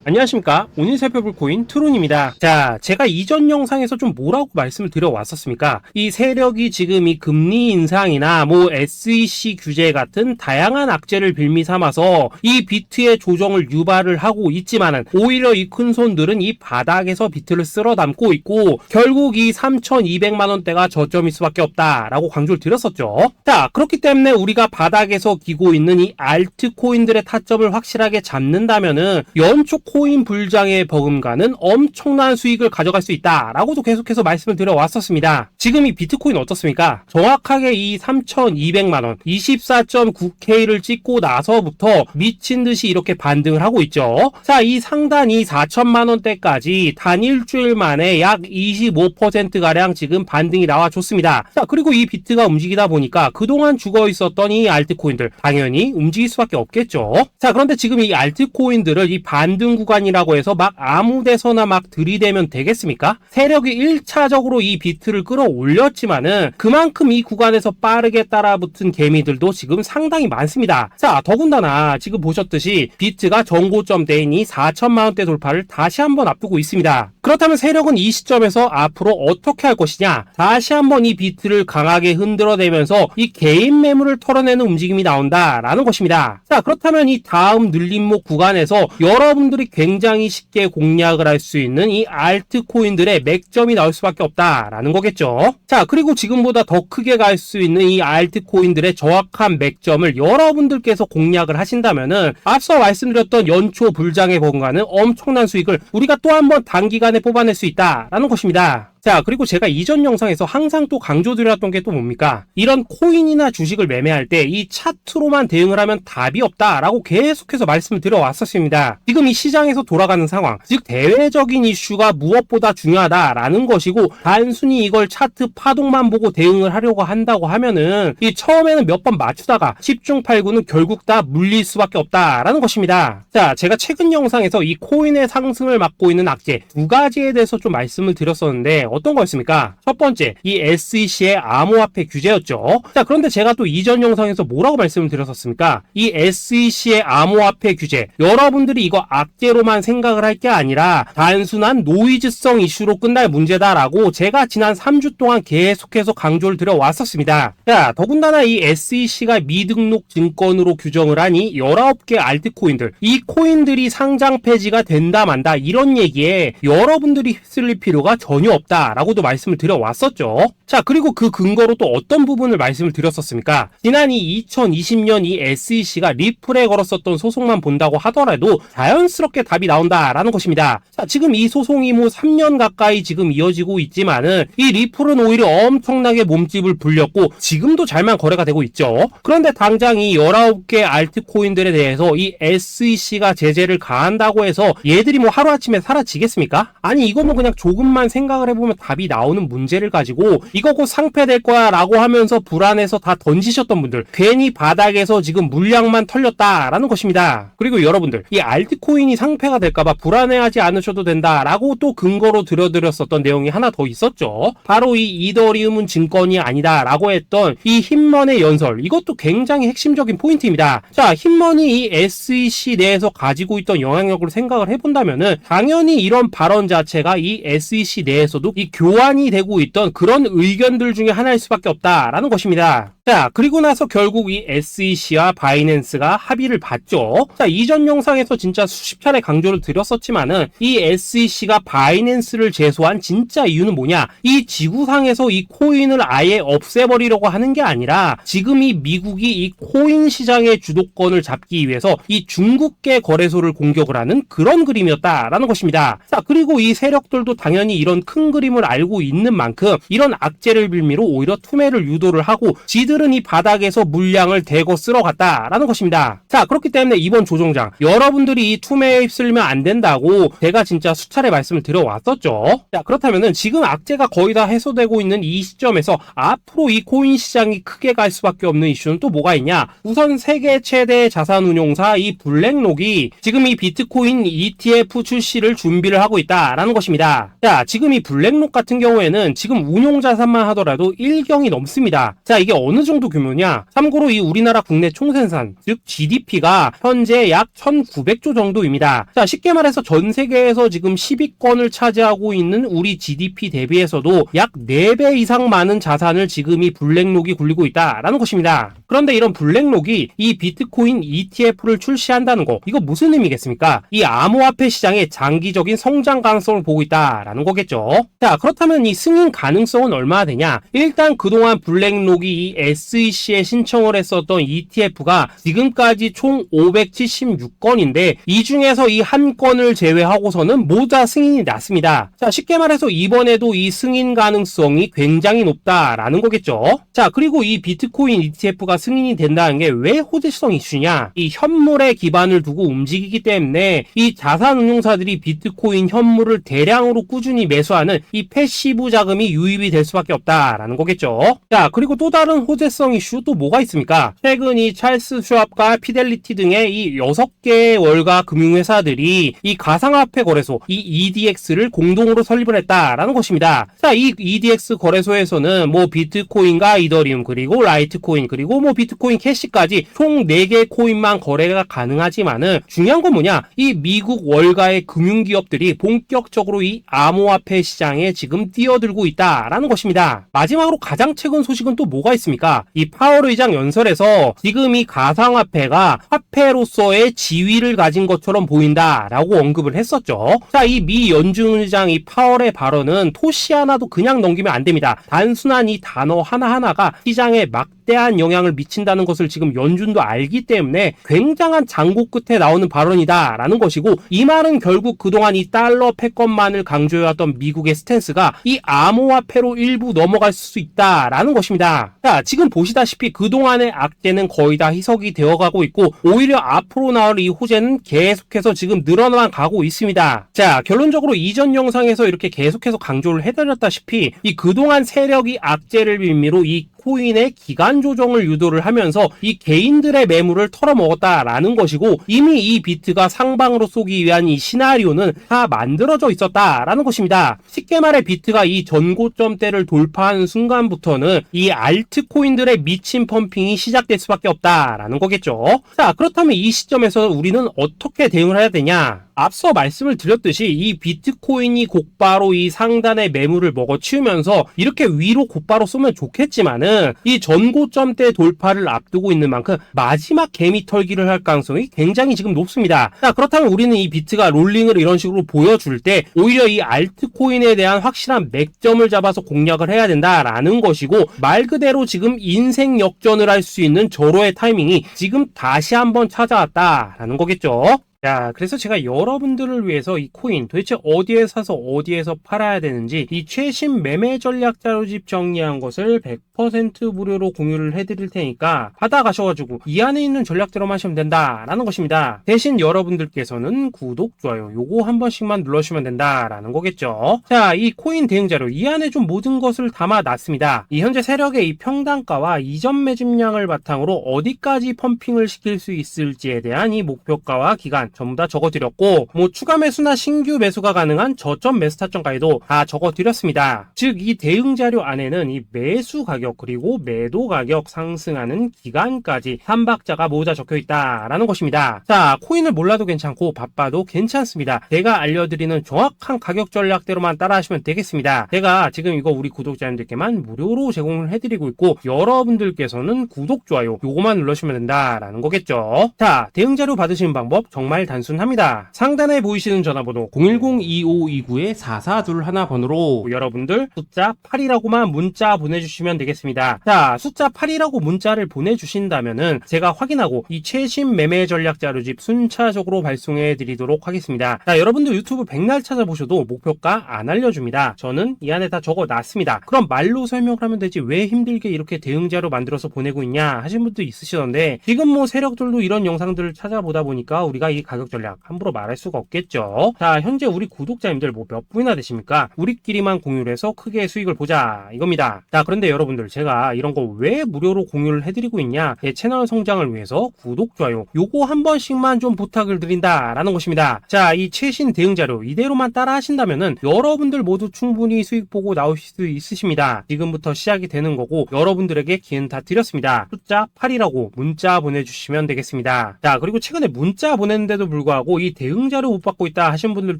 안녕하십니까. 오늘 살펴볼 코인 트론입니다. 자, 제가 이전 영상에서 좀 뭐라고 말씀을 드려왔었습니까? 이 세력이 지금 이 금리 인상이나 SEC 규제 같은 다양한 악재를 빌미 삼아서 이 비트의 조정을 유발을 하고 있지만은 오히려 이 큰손들은 이 바닥에서 비트를 쓸어 담고 있고 결국 이 3,200만원대가 저점일 수밖에 없다라고 강조를 드렸었죠. 자, 그렇기 때문에 우리가 바닥에서 기고 있는 이 알트코인들의 타점을 확실하게 잡는다면은 연초 코인 불장의 버금가는 엄청난 수익을 가져갈 수 있다라고도 계속해서 말씀을 드려왔었습니다. 지금 이 비트코인 어떻습니까? 정확하게 이 3,200만원 24.9K를 찍고 나서부터 미친듯이 이렇게 반등을 하고 있죠. 자, 이 상단이 4천만원대까지 단 일주일 만에 약 25%가량 지금 반등이 나와줬습니다. 자, 그리고 이 비트가 움직이다 보니까 그동안 죽어 있었던 이 알트코인들 당연히 움직일 수밖에 없겠죠. 자, 그런데 지금 이 알트코인들을 이 반등 구간이라고 해서 막 아무 데서나 막 들이대면 되겠습니까? 세력이 1차적으로 이 비트를 끌어올렸지만은 그만큼 이 구간에서 빠르게 따라붙은 개미들도 지금 상당히 많습니다. 자, 더군다나 지금 보셨듯이 비트가 전고점대인 이 4천만원대 돌파를 다시 한번 앞두고 있습니다. 그렇다면 세력은 이 시점에서 앞으로 어떻게 할 것이냐? 다시 한번 이 비트를 강하게 흔들어내면서 이 개인 매물을 털어내는 움직임이 나온다라는 것입니다. 자, 그렇다면 이 다음 눌림목 구간에서 여러분들이 굉장히 쉽게 공략을 할 수 있는 이 알트코인들의 맥점이 나올 수밖에 없다라는 거겠죠. 자, 그리고 지금보다 더 크게 갈 수 있는 이 알트코인들의 정확한 맥점을 여러분들께서 공략을 하신다면은 앞서 말씀드렸던 연초 불장의 버금가는 엄청난 수익을 우리가 또 한 번 단기간에 뽑아낼 수 있다라는 것입니다. 자, 그리고 제가 이전 영상에서 항상 또 강조드렸던 게 또 뭡니까? 이런 코인이나 주식을 매매할 때 이 차트로만 대응을 하면 답이 없다라고 계속해서 말씀을 드려왔었습니다. 지금 이 시장에서 돌아가는 상황, 즉 대외적인 이슈가 무엇보다 중요하다라는 것이고 단순히 이걸 차트 파동만 보고 대응을 하려고 한다고 하면은 이 처음에는 몇 번 맞추다가 10중 8구는 결국 다 물릴 수밖에 없다라는 것입니다. 자, 제가 최근 영상에서 이 코인의 상승을 막고 있는 악재 두 가지에 대해서 좀 말씀을 드렸었는데 어떤 거였습니까? 첫 번째, 이 SEC의 암호화폐 규제였죠. 자, 그런데 제가 또 이전 영상에서 뭐라고 말씀을 드렸었습니까? 이 SEC의 암호화폐 규제, 여러분들이 이거 악재로만 생각을 할 게 아니라 단순한 노이즈성 이슈로 끝날 문제다라고 제가 지난 3주 동안 계속해서 강조를 드려왔었습니다. 자, 더군다나 이 SEC가 미등록 증권으로 규정을 하니 19개 알트코인들, 이 코인들이 상장 폐지가 된다 만다 이런 얘기에 여러분들이 휩쓸릴 필요가 전혀 없다 라고도 말씀을 드려왔었죠. 자, 그리고 그 근거로 또 어떤 부분을 말씀을 드렸었습니까? 지난 이 2020년 이 SEC가 리플에 걸었었던 소송만 본다고 하더라도 자연스럽게 답이 나온다라는 것입니다. 자, 지금 이 소송이 3년 가까이 지금 이어지고 있지만은 이 리플은 오히려 엄청나게 몸집을 불렸고 지금도 잘만 거래가 되고 있죠. 그런데 당장 이 19개 알트코인들에 대해서 이 SEC가 제재를 가한다고 해서 얘들이 하루아침에 사라지겠습니까? 아니, 이거 그냥 조금만 생각을 해보면 답이 나오는 문제를 가지고 이거 곧 상폐될 거야 라고 하면서 불안해서 다 던지셨던 분들, 괜히 바닥에서 지금 물량만 털렸다라는 것입니다. 그리고 여러분들, 이 알트코인이 상폐가 될까봐 불안해하지 않으셔도 된다라고 또 근거로 들어드렸었던 내용이 하나 더 있었죠. 바로 이 이더리움은 증권이 아니다 라고 했던 이 흰머니의 연설, 이것도 굉장히 핵심적인 포인트입니다. 자, 흰머니 이 SEC 내에서 가지고 있던 영향력을 생각을 해본다면은 당연히 이런 발언 자체가 이 SEC 내에서도 이 교환이 되고 있던 그런 의견들 중에 하나일 수밖에 없다라는 것입니다. 자, 그리고 나서 결국 이 SEC와 바이낸스가 합의를 봤죠. 자, 이전 영상에서 진짜 수십 차례 강조를 드렸었지만은 이 SEC가 바이낸스를 제소한 진짜 이유는 뭐냐? 이 지구상에서 이 코인을 아예 없애버리려고 하는 게 아니라 지금 이 미국이 이 코인 시장의 주도권을 잡기 위해서 이 중국계 거래소를 공격을 하는 그런 그림이었다라는 것입니다. 자, 그리고 이 세력들도 당연히 이런 큰 그림을 알고 있는 만큼 이런 악재를 빌미로 오히려 투매를 유도를 하고 지들은 이 바닥에서 물량을 대거 쓸어갔다라는 것입니다. 자, 그렇기 때문에 이번 조정장 여러분들이 이 투매에 휩쓸리면 안 된다고 제가 진짜 수차례 말씀을 드려왔었죠. 자, 그렇다면은 지금 악재가 거의 다 해소되고 있는 이 시점에서 앞으로 이 코인 시장이 크게 갈 수밖에 없는 이슈는 또 뭐가 있냐? 우선 세계 최대 자산운용사 이 블랙록이 지금 이 비트코인 ETF 출시를 준비를 하고 있다라는 것입니다. 자, 지금 이 블랙록 같은 경우에는 지금 운용 자산만 하더라도 1경이 넘습니다. 자, 이게 어느 어느 정도 규모냐? 참고로 이 우리나라 국내 총생산, 즉 GDP가 현재 약 1900조 정도입니다. 자, 쉽게 말해서 전 세계에서 지금 10위권을 차지하고 있는 우리 GDP 대비해서도 약 4배 이상 많은 자산을 지금 이 블랙록이 굴리고 있다라는 것입니다. 그런데 이런 블랙록이 이 비트코인 ETF를 출시한다는 거, 이거 무슨 의미겠습니까? 이 암호화폐 시장의 장기적인 성장 가능성을 보고 있다라는 거겠죠. 자, 그렇다면 이 승인 가능성은 얼마나 되냐? 일단 그동안 블랙록이 이 SEC에 신청을 했었던 ETF가 지금까지 총 576건인데 이 중에서 이 한 건을 제외하고서는 모두 다 승인이 났습니다. 자, 쉽게 말해서 이번에도 이 승인 가능성이 굉장히 높다라는 거겠죠. 자, 그리고 이 비트코인 ETF가 승인이 된다는 게 왜 호재성 이슈냐? 이 현물에 기반을 두고 움직이기 때문에 이 자산운용사들이 비트코인 현물을 대량으로 꾸준히 매수하는 이 패시브 자금이 유입이 될 수밖에 없다라는 거겠죠. 자, 그리고 또 다른 호재성 이슈 또 뭐가 있습니까? 최근 이 찰스 슈왑과 피델리티 등의 이 6개의 월가 금융회사들이 이 가상화폐 거래소 이 EDX를 공동으로 설립을 했다라는 것입니다. 자, 이 EDX 거래소에서는 뭐 비트코인과 이더리움 그리고 라이트코인 그리고 뭐 비트코인 캐시까지 총 4개의 코인만 거래가 가능하지만은 중요한 건 뭐냐? 이 미국 월가의 금융기업들이 본격적으로 이 암호화폐 시장에 지금 뛰어들고 있다라는 것입니다. 마지막으로 가장 최근 소식은 또 뭐가 있습니까? 이 파월 의장 연설에서 지금 이 가상화폐가 화폐로서의 지위를 가진 것처럼 보인다라고 언급을 했었죠. 자, 이 미 연준 의장 이 파월의 발언은 토시 하나도 그냥 넘기면 안 됩니다. 단순한 이 단어 하나하나가 시장에 막대한 영향을 미친다는 것을 지금 연준도 알기 때문에 굉장한 장고 끝에 나오는 발언이다라는 것이고, 이 말은 결국 그동안 이 달러 패권만을 강조해왔던 미국의 스탠스가 이 암호화폐로 일부 넘어갈 수 있다라는 것입니다. 자, 지금 보시다시피 그동안의 악재는 거의 다 희석이 되어가고 있고 오히려 앞으로 나올 이 호재는 계속해서 지금 늘어나만 가고 있습니다. 자, 결론적으로 이전 영상에서 이렇게 계속해서 강조를 해드렸다시피 이 그동안 세력이 악재를 빌미로 이 코인의 기간 조정을 유도를 하면서 이 개인들의 매물을 털어먹었다라는 것이고, 이미 이 비트가 상방으로 쏘기 위한 이 시나리오는 다 만들어져 있었다라는 것입니다. 쉽게 말해 비트가 이 전고점대를 돌파하는 순간부터는 이 알트코인들의 미친 펌핑이 시작될 수밖에 없다라는 거겠죠. 자, 그렇다면 이 시점에서 우리는 어떻게 대응을 해야 되냐? 앞서 말씀을 드렸듯이 이 비트코인이 곧바로 이 상단의 매물을 먹어치우면서 이렇게 위로 곧바로 쏘면 좋겠지만은 이 전고점대 돌파를 앞두고 있는 만큼 마지막 개미 털기를 할 가능성이 굉장히 지금 높습니다. 자, 그렇다면 우리는 이 비트가 롤링을 이런 식으로 보여줄 때 오히려 이 알트코인에 대한 확실한 맥점을 잡아서 공략을 해야 된다라는 것이고, 말 그대로 지금 인생 역전을 할 수 있는 절호의 타이밍이 지금 다시 한번 찾아왔다라는 거겠죠. 자, 그래서 제가 여러분들을 위해서 이 코인 도대체 어디에 사서 어디에서 팔아야 되는지 이 최신 매매 전략 자료집 정리한 것을 100% 무료로 공유를 해드릴 테니까 받아가셔가지고 이 안에 있는 전략대로만 하시면 된다라는 것입니다. 대신 여러분들께서는 구독, 좋아요 요거 한 번씩만 눌러주시면 된다라는 거겠죠. 자, 이 코인 대응 자료 이 안에 좀 모든 것을 담아놨습니다. 이 현재 세력의 이 평단가와 이전 매집량을 바탕으로 어디까지 펌핑을 시킬 수 있을지에 대한 이 목표가와 기간 전부 다 적어드렸고, 뭐 추가 매수나 신규 매수가 가능한 저점 매수 타점까지도 다 적어드렸습니다. 즉 이 대응 자료 안에는 이 매수 가격 그리고 매도 가격 상승하는 기간까지 3박자가 모두 다 적혀있다라는 것입니다. 자, 코인을 몰라도 괜찮고 바빠도 괜찮습니다. 제가 알려드리는 정확한 가격 전략대로만 따라하시면 되겠습니다. 제가 지금 이거 우리 구독자님들께만 무료로 제공을 해드리고 있고, 여러분들께서는 구독, 좋아요 요거만 눌러주시면 된다라는 거겠죠. 자, 대응 자료 받으시는 방법 정말 단순합니다. 상단에 보이시는 전화번호 010-2529-4421 번호로 여러분들 숫자 8이라고만 문자 보내주시면 되겠습니다. 자, 숫자 8이라고 문자를 보내주신다면은 제가 확인하고 이 최신 매매 전략 자료집 순차적으로 발송해 드리도록 하겠습니다. 자, 여러분들 유튜브 백날 찾아보셔도 목표가 안 알려줍니다. 저는 이 안에 다 적어놨습니다. 그럼 말로 설명을 하면 되지 왜 힘들게 이렇게 대응 자료 만들어서 보내고 있냐 하신 분도 있으시던데, 지금 뭐 세력들도 이런 영상들을 찾아보다 보니까 우리가 이 가격 전략 함부로 말할 수가 없겠죠. 자, 현재 우리 구독자님들 뭐 몇 분이나 되십니까? 우리끼리만 공유를 해서 크게 수익을 보자 이겁니다. 자, 그런데 여러분들 제가 이런 거 왜 무료로 공유를 해드리고 있냐? 채널 성장을 위해서 구독, 좋아요 요거 한 번씩만 좀 부탁을 드린다라는 것입니다. 자, 이 최신 대응 자료 이대로만 따라 하신다면은 여러분들 모두 충분히 수익 보고 나오실 수 있으십니다. 지금부터 시작이 되는 거고 여러분들에게 기회는 다 드렸습니다. 숫자 8이라고 문자 보내주시면 되겠습니다. 자, 그리고 최근에 문자 보냈는데도 불구하고 이 대응 자료 못 받고 있다 하신 분들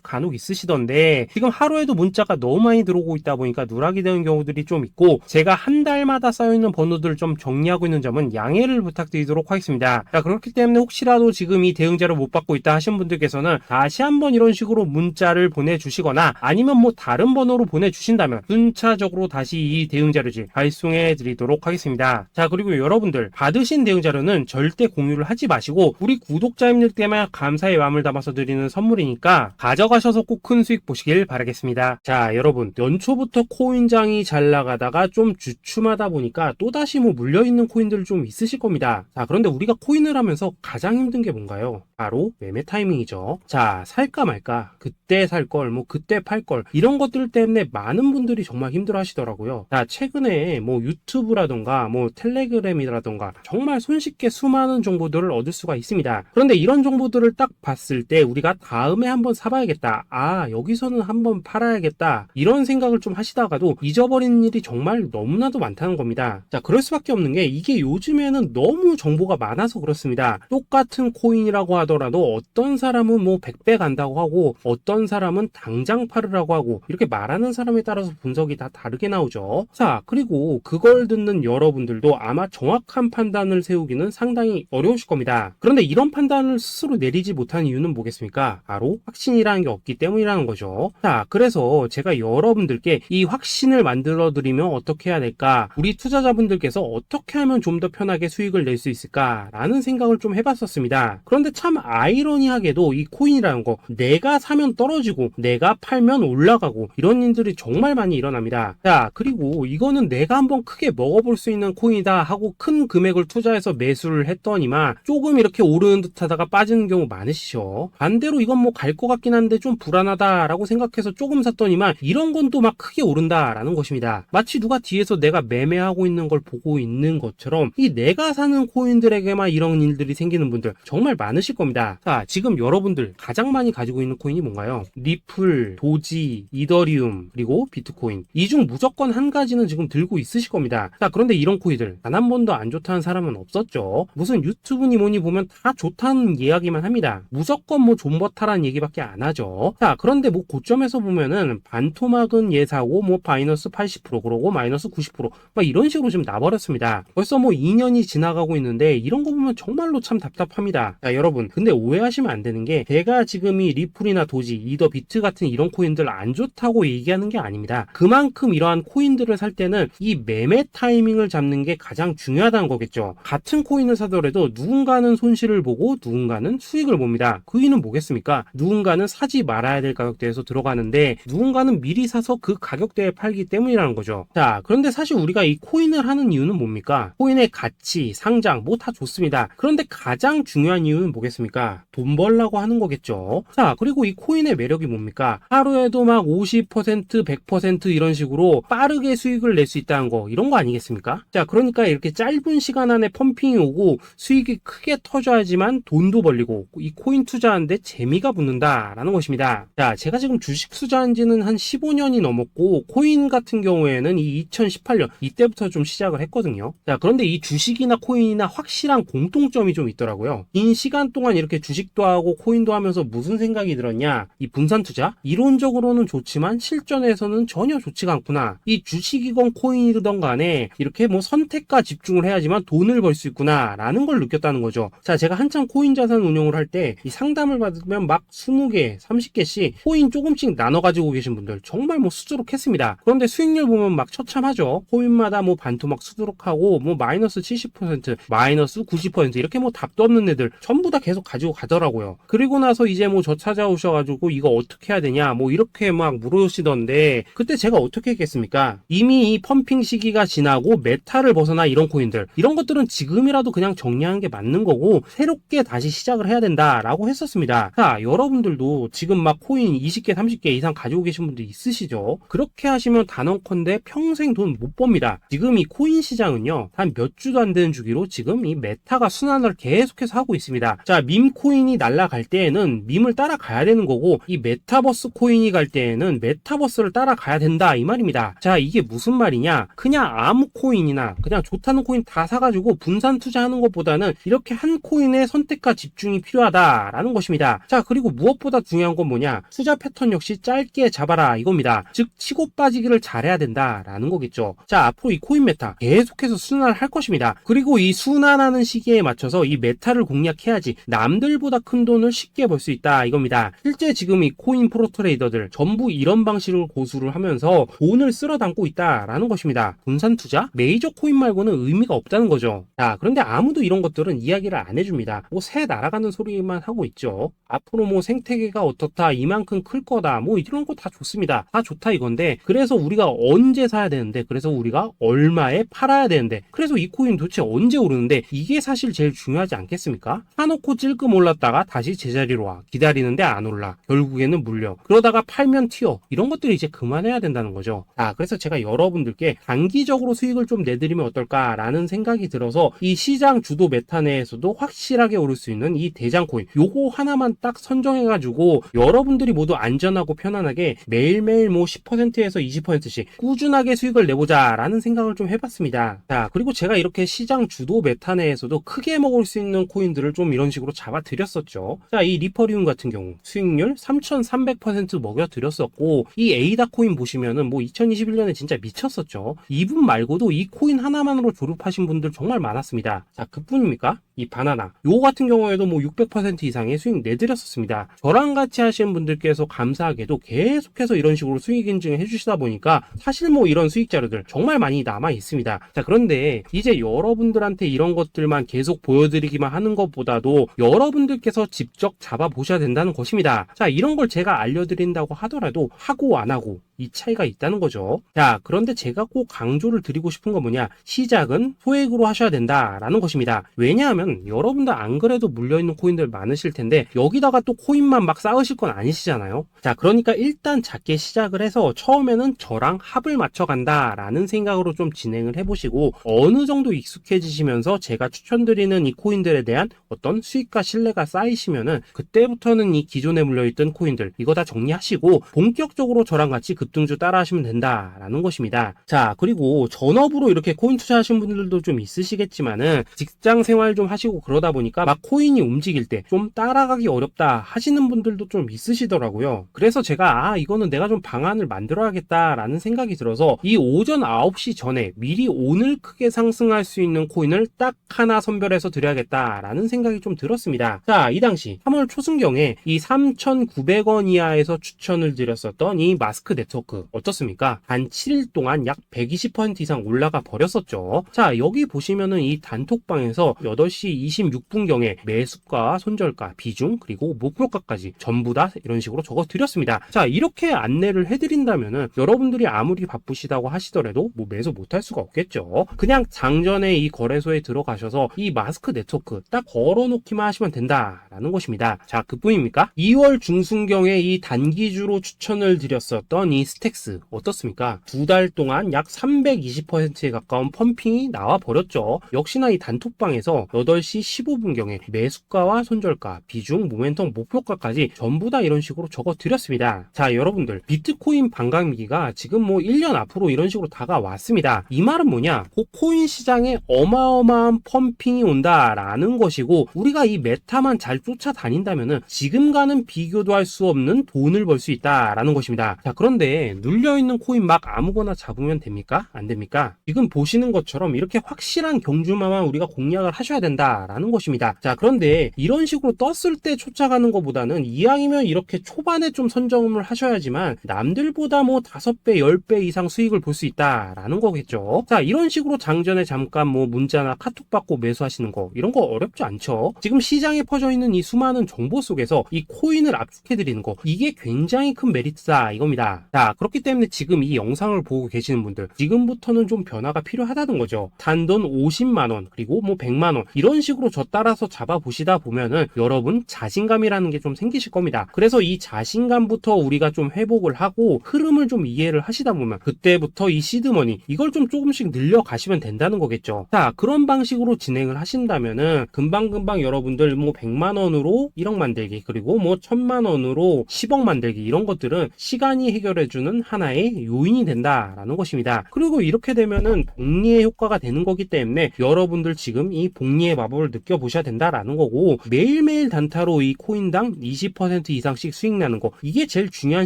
간혹 있으시던데 지금 하루에도 문자가 너무 많이 들어오고 있다 보니까 누락이 되는 경우들이 좀 있고 제가 한 달마다 쌓여있는 번호들을 좀 정리하고 있는 점은 양해를 부탁드리도록 하겠습니다. 자, 그렇기 때문에 혹시라도 지금 이 대응 자료 못 받고 있다 하신 분들께서는 다시 한번 이런 식으로 문자를 보내주시거나 아니면 뭐 다른 번호로 보내주신다면 순차적으로 다시 이 대응 자료지 발송해 드리도록 하겠습니다. 자, 그리고 여러분들 받으신 대응 자료는 절대 공유를 하지 마시고 우리 구독자님들 때문에 감사의 마음을 담아서 드리는 선물이니까 가져가셔서 꼭 큰 수익 보시길 바라겠습니다. 자, 여러분 연초부터 코인장이 잘 나가다가 좀 주춤하다 보니까 또다시 뭐 물려있는 코인들 좀 있으실 겁니다. 자, 그런데 우리가 코인을 하면서 가장 힘든 게 뭔가요? 바로 매매 타이밍이죠. 자, 살까 말까, 그때 살 걸, 뭐 그때 팔 걸, 이런 것들 때문에 많은 분들이 정말 힘들어 하시더라고요. 자, 최근에 뭐 유튜브라던가 뭐 텔레그램이라던가 정말 손쉽게 수많은 정보들을 얻을 수가 있습니다. 그런데 이런 정보들을 딱 봤을 때 우리가 다음에 한번 사봐야겠다, 아 여기서는 한번 팔아야겠다, 이런 생각을 좀 하시다가도 잊어버리는 일이 정말 너무나도 많다는 겁니다. 자, 그럴 수밖에 없는 게 이게 요즘에는 너무 정보가 많아서 그렇습니다. 똑같은 코인이라고 하더라도 어떤 사람은 뭐 100배 간다고 하고 어떤 사람은 당장 팔으라고 하고 이렇게 말하는 사람에 따라서 분석이 다 다르게 나오죠. 자, 그리고 그걸 듣는 여러분들도 아마 정확한 판단을 세우기는 상당히 어려우실 겁니다. 그런데 이런 판단을 스스로 내리지 못한 이유는 뭐겠습니까? 바로 확신이라는 게 없기 때문이라는 거죠. 자, 그래서 제가 여러분들께 이 확신을 만들어 드리면 어떻게 해야 될까? 우리 투자자분들께서 어떻게 하면 좀 더 편하게 수익을 낼 수 있을까? 라는 생각을 좀 해봤었습니다. 그런데 참 아이러니하게도 이 코인이라는 거 내가 사면 떨어지고 내가 팔면 올라가고 이런 일들이 정말 많이 일어납니다. 자, 그리고 이거는 내가 한번 크게 먹어볼 수 있는 코인이다 하고 큰 금액을 투자해서 매수를 했더니만 조금 이렇게 오르는 듯 하다가 빠지는 경우 많으시죠. 반대로 이건 뭐 갈 것 같긴 한데 좀 불안하다라고 생각해서 조금 샀더니만 이런 건 또 막 크게 오른다라는 것입니다. 마치 누가 뒤에서 내가 매매하고 있는 걸 보고 있는 것처럼 이 내가 사는 코인들에게만 이런 일들이 생기는 분들 정말 많으실 겁니다. 자, 지금 여러분들 가장 많이 가지고 있는 코인이 뭔가요? 리플, 도지, 이더리움, 그리고 비트코인. 이 중 무조건 한 가지는 지금 들고 있으실 겁니다. 자, 그런데 이런 코인들 단 한 번도 안 좋다는 사람은 없었죠. 무슨 유튜브니 뭐니 보면 다 좋다는 이야기만 합니다. 무조건 뭐 존버타라는 얘기밖에 안 하죠. 자, 그런데 뭐 고점에서 보면은 반토막은 예사고 뭐 마이너스 80% 그러고 마이너스 90% 막 이런 식으로 지금 나버렸습니다. 벌써 뭐 2년이 지나가고 있는데 이런 거 보면 정말로 참 답답합니다. 자, 여러분 근데 오해하시면 안 되는 게 제가 지금 이 리플이나 도지, 이더, 비트 같은 이런 코인들 안 좋다고 얘기하는 게 아닙니다. 그만큼 이러한 코인들을 살 때는 이 매매 타이밍을 잡는 게 가장 중요하다는 거겠죠. 같은 코인을 사더라도 누군가는 손실을 보고 누군가는 수익을 봅니다. 그 이유는 뭐겠습니까? 누군가는 사지 말아야 될 가격대에서 들어가는데 누군가는 미리 사서 그 가격대에 팔기 때문이라는 거죠. 자, 그런데 사실 우리가 이 코인을 하는 이유는 뭡니까? 코인의 가치, 상장 뭐 다 좋습니다. 그런데 가장 중요한 이유는 뭐겠습니까? 돈 벌라고 하는 거겠죠. 자, 그리고 이 코인의 매력이 뭡니까? 하루에도 막 50%, 100% 이런 식으로 빠르게 수익을 낼 수 있다는 거, 이런 거 아니겠습니까? 자, 그러니까 이렇게 짧은 시간 안에 펌핑이 오고 수익이 크게 터져야지만 돈도 벌리고 이 코인 투자하는데 재미가 붙는다라는 것입니다. 자, 제가 지금 주식 투자한 지는 한 15년이 넘었고 코인 같은 경우에는 이 2018년 이때부터 좀 시작을 했거든요. 자, 그런데 이 주식이나 코인이나 확실한 공통점이 좀 있더라고요. 긴 시간 동안 이렇게 주식도 하고 코인도 하면서 무슨 생각이 들었냐? 이 분산 투자? 이론적으로는 좋지만 실전에서는 전혀 좋지가 않구나. 이 주식이건 코인이든 간에 이렇게 뭐 선택과 집중을 해야지만 돈을 벌 수 있구나 라는 걸 느꼈다는 거죠. 자, 제가 한참 코인 자산 운용을 할 때 이 상담을 받으면 막 20개, 30개씩 코인 조금씩 나눠 가지고 계신 분들 정말 뭐 수두룩했습니다. 그런데 수익률 보면 막 처참하죠. 코인마다 뭐 반토막 수두룩하고 뭐 마이너스 70%, 마이너스 90% 이렇게 뭐 답도 없는 애들 전부 다 계속 가지고 가더라고요. 그리고 나서 이제 뭐 저 찾아오셔가지고 이거 어떻게 해야 되냐 뭐 이렇게 막 물으시던데 그때 제가 어떻게 했겠습니까? 이미 이 펌핑 시기가 지나고 메타를 벗어나 이런 코인들 이런 것들은 지금이라도 그냥 정리하는 게 맞는 거고 새롭게 다시 시작을 해야 된다. 된다라고 했었습니다. 자, 여러분들도 지금 막 코인 20개, 30개 이상 가지고 계신 분들 있으시죠? 그렇게 하시면 단언컨대 평생 돈 못 법니다. 지금 이 코인 시장은요, 단 몇 주도 안 되는 주기로 지금 이 메타가 순환을 계속해서 하고 있습니다. 자, 밈 코인이 날아갈 때에는 밈을 따라가야 되는 거고, 이 메타버스 코인이 갈 때에는 메타버스를 따라가야 된다 이 말입니다. 자, 이게 무슨 말이냐? 그냥 아무 코인이나 그냥 좋다는 코인 다 사가지고 분산 투자하는 것보다는 이렇게 한 코인의 선택과 집중이 필요하다라는 것입니다. 자, 그리고 무엇보다 중요한 건 뭐냐? 투자 패턴 역시 짧게 잡아라 이겁니다. 즉 치고 빠지기를 잘해야 된다라는 거겠죠. 자, 앞으로 이 코인 메타 계속해서 순환을 할 것입니다. 그리고 이 순환하는 시기에 맞춰서 이 메타를 공략해야지 남들보다 큰 돈을 쉽게 벌 수 있다 이겁니다. 실제 지금 이 코인 프로 트레이더들 전부 이런 방식을 고수를 하면서 돈을 쓸어 담고 있다라는 것입니다. 분산 투자? 메이저 코인 말고는 의미가 없다는 거죠. 자, 그런데 아무도 이런 것들은 이야기를 안 해줍니다. 뭐 새 날아가는 소리만 하고 있죠. 앞으로 뭐 생태계가 어떻다, 이만큼 클 거다, 뭐 이런 거 다 좋습니다. 다 좋다 이건데, 그래서 우리가 언제 사야 되는데, 그래서 우리가 얼마에 팔아야 되는데, 그래서 이 코인 도대체 언제 오르는데, 이게 사실 제일 중요하지 않겠습니까? 사놓고 찔끔 올랐다가 다시 제자리로 와. 기다리는데 안 올라. 결국에는 물려. 그러다가 팔면 튀어. 이런 것들이 이제 그만해야 된다는 거죠. 자, 그래서 제가 여러분들께 단기적으로 수익을 좀 내드리면 어떨까라는 생각이 들어서 이 시장 주도 메타 내에서도 확실하게 오를 수 있는 이 대장 코인, 요거 하나만 딱 선정해가지고 여러분들이 모두 안전하고 편안하게 매일매일 뭐 10%에서 20%씩 꾸준하게 수익을 내보자라는 생각을 좀 해봤습니다. 자, 그리고 제가 이렇게 시장 주도 메타 내에서도 크게 먹을 수 있는 코인들을 좀 이런 식으로 잡아드렸었죠. 자, 이 리퍼리움 같은 경우 수익률 3,300% 먹여드렸었고, 이 에이다 코인 보시면은 뭐 2021년에 진짜 미쳤었죠. 이분 말고도 이 코인 하나만으로 졸업하신 분들 정말 많았습니다. 자, 그뿐입니까? 이 바나나 요거 같은 경우에도 뭐 600% 이상의 수익 내드렸었습니다. 저랑 같이 하시는 분들께서 감사하게도 계속해서 이런 식으로 수익 인증을 해주시다 보니까 사실 뭐 이런 수익 자료들 정말 많이 남아 있습니다. 자, 그런데 이제 여러분들한테 이런 것들만 계속 보여드리기만 하는 것보다도 여러분들께서 직접 잡아보셔야 된다는 것입니다. 자, 이런 걸 제가 알려드린다고 하더라도 하고 안 하고 이 차이가 있다는 거죠. 자, 그런데 제가 꼭 강조를 드리고 싶은 건 뭐냐? 시작은 소액으로 하셔야 된다라는 것입니다. 왜냐하면 여러분들 안 그래도 물려있는 코인들 많으실 텐데 여기다가 또 코인만 막 쌓으실 건 아니시잖아요. 자, 그러니까 일단 작게 시작을 해서 처음에는 저랑 합을 맞춰간다라는 생각으로 좀 진행을 해보시고, 어느 정도 익숙해지시면서 제가 추천드리는 이 코인들에 대한 어떤 수익과 신뢰가 쌓이시면은 그때부터는 이 기존에 물려있던 코인들 이거 다 정리하시고 본격적으로 저랑 같이 급등주 따라 하시면 된다라는 것입니다. 자, 그리고 전업으로 이렇게 코인 투자하신 분들도 좀 있으시겠지만은 직장 생활 좀 하시고 그러다 보니까 막 코인이 움직일 때 좀 따라가기 어렵다 하시는 분들도 좀 있으시더라고요. 그래서 제가 이거는 내가 좀 방안을 만들어야겠다라는 생각이 들어서 이 오전 9시 전에 미리 오늘 크게 상승할 수 있는 코인을 딱 하나 선별해서 드려야겠다라는 생각이 좀 들었습니다. 자, 이 당시 3월 초순경에 이 3,900원 이하에서 추천을 드렸었던 이 마스크 네트워크 어떻습니까? 단 7일 동안 약 120% 이상 올라가 버렸었죠. 자, 여기 보시면은 이 단톡방에서 8시 26분경에 매수가, 손절가, 비중, 그리고 목표가까지 전부 다 이런 식으로 적어 드렸습니다. 자, 이렇게 안내를 해드린다면은 여러분들이 아무리 바쁘시다고 하시더라도 뭐 매수 못할 수가 없겠죠. 그냥 장전에 이 거래소에 들어가셔서 이 마스크 네트워크 딱 걸어놓기만 하시면 된다라는 것입니다. 자, 그뿐입니까? 2월 중순경에 이 단기주로 추천을 드렸었던 이 스택스 어떻습니까? 2달 동안 약 320%에 가까운 펌핑이 나와 버렸죠. 역시나 이 단톡방에서 8시 15분경에 매수가와 손절가, 비중, 모멘텀, 목표가까지 전부 다 이런 식으로 적어 드렸습니다. 자, 여러분들 비트코인 반감기가 지금 뭐 1년 앞으로 이런 식으로 다가왔습니다. 이 말은 뭐냐? 그 코인 시장에 어마어마한 펌핑이 온다라는 것이고, 우리가 이 메타만 잘 쫓아다닌다면은 지금과는 비교도 할 수 없는 돈을 벌 수 있다라는 것입니다. 자, 그런데 눌려있는 코인 막 아무거나 잡으면 됩니까? 안 됩니까? 지금 보시는 것처럼 이렇게 확실한 경주마만 우리가 공략을 하셔야 된다라는 것입니다. 자, 그런데 이런 식으로 떴을 때 쫓아가는 것보다는 이왕이면 이렇게 초반에 좀 선점을 하셔야지만 남들보다 뭐 5배, 10배 이상 수익을 볼 수 있다라는 거겠죠. 자, 이런 식으로 장전에 잠깐 뭐 문자나 카톡 받고 매수하시는 거 이런 거 어렵지 않죠. 지금 시장에 퍼져 있는 이 수많은 정보 속에서 이 코인을 압축해 드리는 거, 이게 굉장히 큰 메리트다 이겁니다. 자, 자, 그렇기 때문에 지금 이 영상을 보고 계시는 분들, 지금부터는 좀 변화가 필요하다는 거죠. 단돈 50만원, 그리고 뭐 100만원, 이런 식으로 저 따라서 잡아보시다 보면은 여러분 자신감이라는 게 좀 생기실 겁니다. 그래서 이 자신감부터 우리가 좀 회복을 하고 흐름을 좀 이해를 하시다 보면 그때부터 이 시드머니, 이걸 좀 조금씩 늘려가시면 된다는 거겠죠. 자, 그런 방식으로 진행을 하신다면은 금방금방 여러분들 뭐 100만원으로 1억 만들기, 그리고 뭐 1000만원으로 10억 만들기, 이런 것들은 시간이 해결해주는 하나의 요인이 된다라는 것입니다. 그리고 이렇게 되면은 복리의 효과가 되는 거기 때문에 여러분들 지금 이 복리의 마법을 느껴보셔야 된다라는 거고, 매일매일 단타로 이 코인당 20% 이상씩 수익 나는 거, 이게 제일 중요한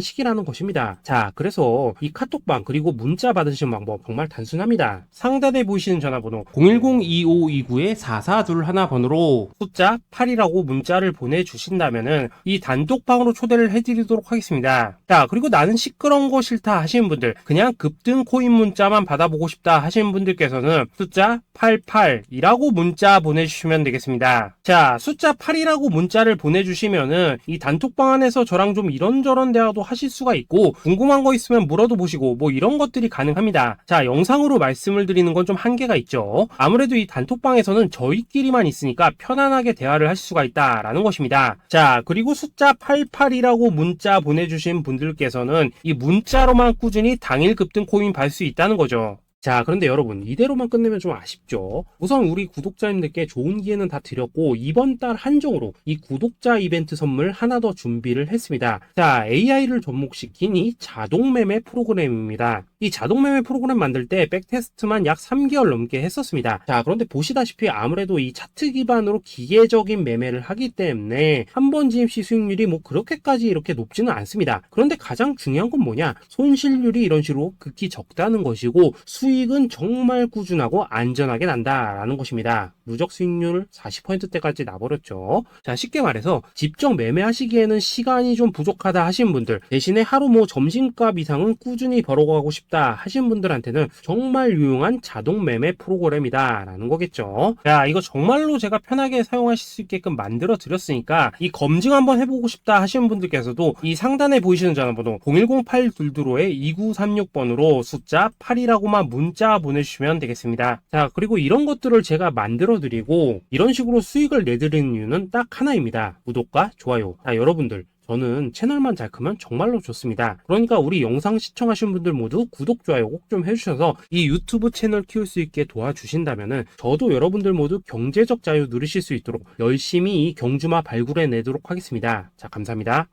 시기라는 것입니다. 자, 그래서 이 카톡방 그리고 문자 받으시는 방법 정말 단순합니다. 상단에 보이시는 전화번호 010-2529-4421 번호로 숫자 8이라고 문자를 보내주신다면은 이 단톡방으로 초대를 해드리도록 하겠습니다. 자, 그리고 나는 시끄러운 거 싫다 하시는 분들, 그냥 급등 코인 문자만 받아보고 싶다 하시는 분들께서는 숫자 88이라고 문자 보내주시면 되겠습니다. 자, 숫자 8이라고 문자를 보내주시면은 이 단톡방 안에서 저랑 좀 이런저런 대화도 하실 수가 있고, 궁금한 거 있으면 물어도 보시고 뭐 이런 것들이 가능합니다. 자, 영상으로 말씀을 드리는 건 좀 한계가 있죠. 아무래도 이 단톡방에서는 저희끼리만 있으니까 편안하게 대화를 하실 수가 있다라는 것입니다. 자, 그리고 숫자 88이라고 문자 보내주신 분들께서는 이 문자로만 꾸준히 당일 급등 코인 받을 수 있다는 거죠. 자, 그런데 여러분, 이대로만 끝내면 좀 아쉽죠. 우선 우리 구독자님들께 좋은 기회는 다 드렸고, 이번 달 한정으로 이 구독자 이벤트 선물 하나 더 준비를 했습니다. 자, AI를 접목시킨 이 자동매매 프로그램입니다. 이 자동매매 프로그램 만들 때 백테스트만 약 3개월 넘게 했었습니다. 자, 그런데 보시다시피 아무래도 이 차트 기반으로 기계적인 매매를 하기 때문에 한 번 지입 시 수익률이 뭐 그렇게까지 이렇게 높지는 않습니다. 그런데 가장 중요한 건 뭐냐? 손실률이 이런 식으로 극히 적다는 것이고, 수익은 정말 꾸준하고 안전하게 난다라는 것입니다. 누적 수익률 40%대까지 나버렸죠. 자, 쉽게 말해서 직접 매매하시기에는 시간이 좀 부족하다 하신 분들, 대신에 하루 뭐 점심값 이상은 꾸준히 벌어가고 싶다 하신 분들한테는 정말 유용한 자동 매매 프로그램이다 라는 거겠죠. 자, 이거 정말로 제가 편하게 사용하실 수 있게끔 만들어 드렸으니까 이 검증 한번 해보고 싶다 하시는 분들께서도 이 상단에 보이시는 전화번호 010-8222-2936번으로 숫자 8이라고만 문자 보내주시면 되겠습니다. 자, 그리고 이런 것들을 제가 만들어 드리고 이런 식으로 수익을 내드리는 이유는 딱 하나입니다. 구독과 좋아요. 자, 여러분들, 저는 채널만 잘 크면 정말로 좋습니다. 그러니까 우리 영상 시청하신 분들 모두 구독, 좋아요 꼭 좀 해주셔서 이 유튜브 채널 키울 수 있게 도와주신다면은 저도 여러분들 모두 경제적 자유 누리실 수 있도록 열심히 이 경주마 발굴해 내도록 하겠습니다. 자, 감사합니다.